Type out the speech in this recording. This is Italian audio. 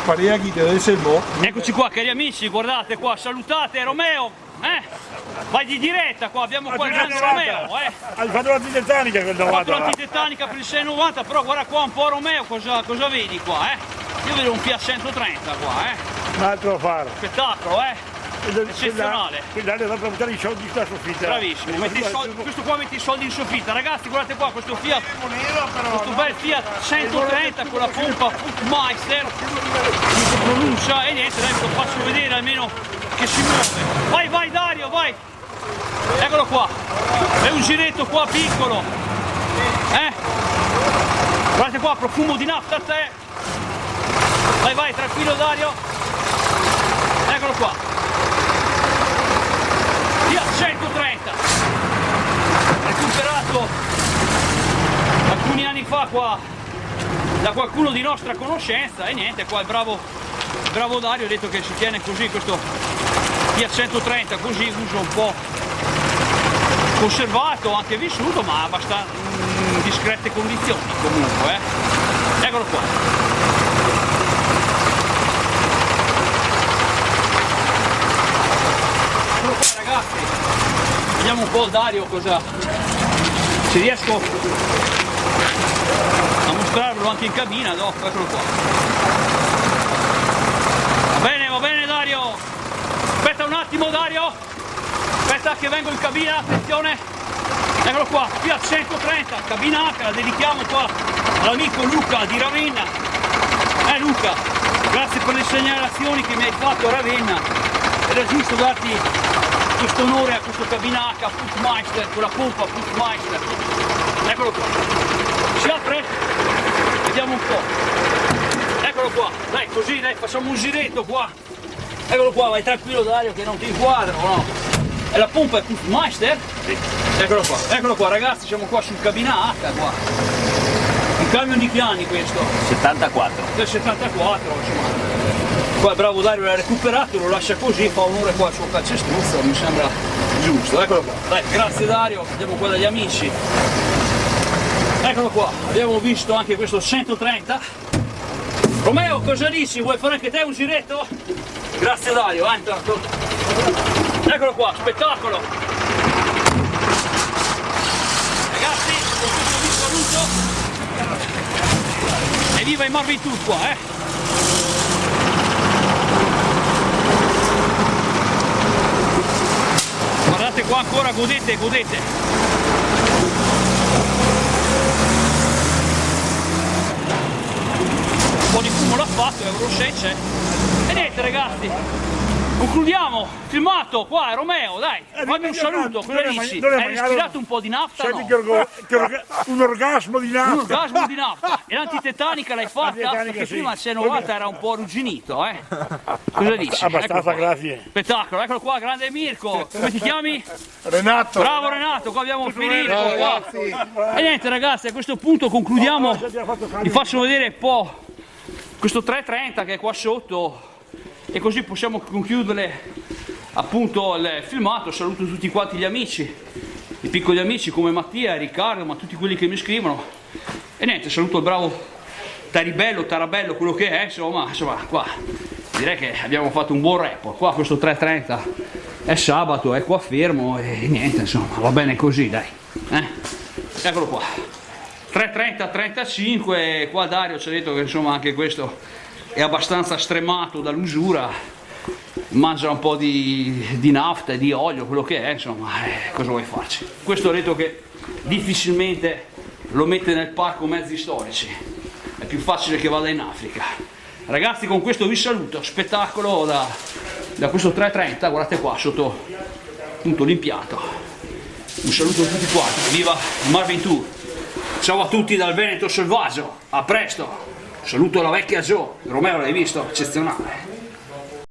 Pariaghi deve essere boh. Eccoci qua cari amici, guardate qua, salutate Romeo, vai di diretta qua, abbiamo qua il grande Romeo, Hai fatto l'antitetanica quel Ho fatto davanti. l'antitetanica per il 690, però guarda qua un po' Romeo, cosa vedi qua, Io vedo un Fiat 130 qua, Un altro da fare. Spettacolo, eccezionale. Quell'area da buttare i soldi sulla soffitta. Bravissimo, questo qua metti i soldi in soffitta, ragazzi guardate qua questo Fiat, questo bel Fiat 130 con la pompa Meister, come si pronuncia, e niente, dai ve lo faccio vedere almeno che si muove. Vai Dario, vai! Eccolo qua, è un giretto qua piccolo, guardate qua, profumo di nafta a te, vai, tranquillo Dario, eccolo qua. Fiat 130 recuperato alcuni anni fa qua da qualcuno di nostra conoscenza e niente, qua il bravo Dario ha detto che si tiene così questo Fiat 130 così, uso un po' conservato, anche vissuto, ma abbastanza in discrete condizioni comunque, eccolo qua. Ragazzi, vediamo un po' Dario cosa, se riesco a mostrarvelo anche in cabina dopo, eccolo qua. Va bene Dario, aspetta un attimo Dario, aspetta che vengo in cabina, attenzione, eccolo qua, Fiat 130, cabina H, la dedichiamo qua all'amico Luca di Ravenna. Luca, grazie per le segnalazioni che mi hai fatto a Ravenna, era giusto darti questo onore a questo cabina H Putzmeister con la pompa Putzmeister. Eccolo qua, si apre, vediamo un po', eccolo qua, dai così, dai facciamo un giretto qua, eccolo qua, vai tranquillo Dario che non ti inquadro, no? E la pompa è Putzmeister? Sì. Eccolo qua ragazzi, siamo qua sul cabina H qua, un camion di che anni questo? 74. Del 74, insomma. Qua il bravo Dario l'ha recuperato, lo lascia così, fa onore qua al suo calcestruzzo, mi sembra giusto, eccolo qua. Dai, grazie Dario, andiamo qua dagli amici. Eccolo qua, abbiamo visto anche questo 130. Romeo, cosa dici? Vuoi fare anche te un giretto? Grazie Dario, intanto. Eccolo qua, spettacolo. Ragazzi, con questo vi saluto. E viva i Marvin Tour qua, Guardate qua ancora, godete. Un po' di fumo l'ha fatto, Euro 6 c'è. E niente ragazzi, concludiamo, filmato qua, Romeo, dai, fammi un saluto, cosa dici? Hai respirato un po' di nafta? No? Un orgasmo di nafta. Un orgasmo di nafta. E l'antitetanica l'hai fatta? Perché prima il 690 era un po' arrugginito, Cosa dici? Abbastanza, grazie. Spettacolo, eccolo qua, grande Mirko, come ti chiami? Renato. Bravo Renato, qua abbiamo Filippo, qua. E niente ragazzi, a questo punto concludiamo, vi faccio vedere un po' questo 330 che è qua sotto e così possiamo concludere appunto il filmato. Saluto tutti quanti gli amici, i piccoli amici come Mattia, Riccardo, ma tutti quelli che mi scrivono e niente, saluto il bravo Tarabello, quello che è, insomma qua direi che abbiamo fatto un buon report. Qua questo 330 è sabato, è qua fermo e niente, insomma va bene così, dai, eccolo qua 330-35, qua Dario ci ha detto che insomma anche questo è abbastanza stremato dall'usura, mangia un po' di nafta e di olio, quello che è, insomma, cosa vuoi farci? Questo ha detto che difficilmente lo mette nel parco mezzi storici, è più facile che vada in Africa. Ragazzi, con questo vi saluto, spettacolo da questo 330, guardate qua sotto appunto l'impianto. Un saluto a tutti quanti, viva Marvin Tour, ciao a tutti dal Veneto selvaggio, a presto, saluto la vecchia Joe, Romeo l'hai visto? Eccezionale.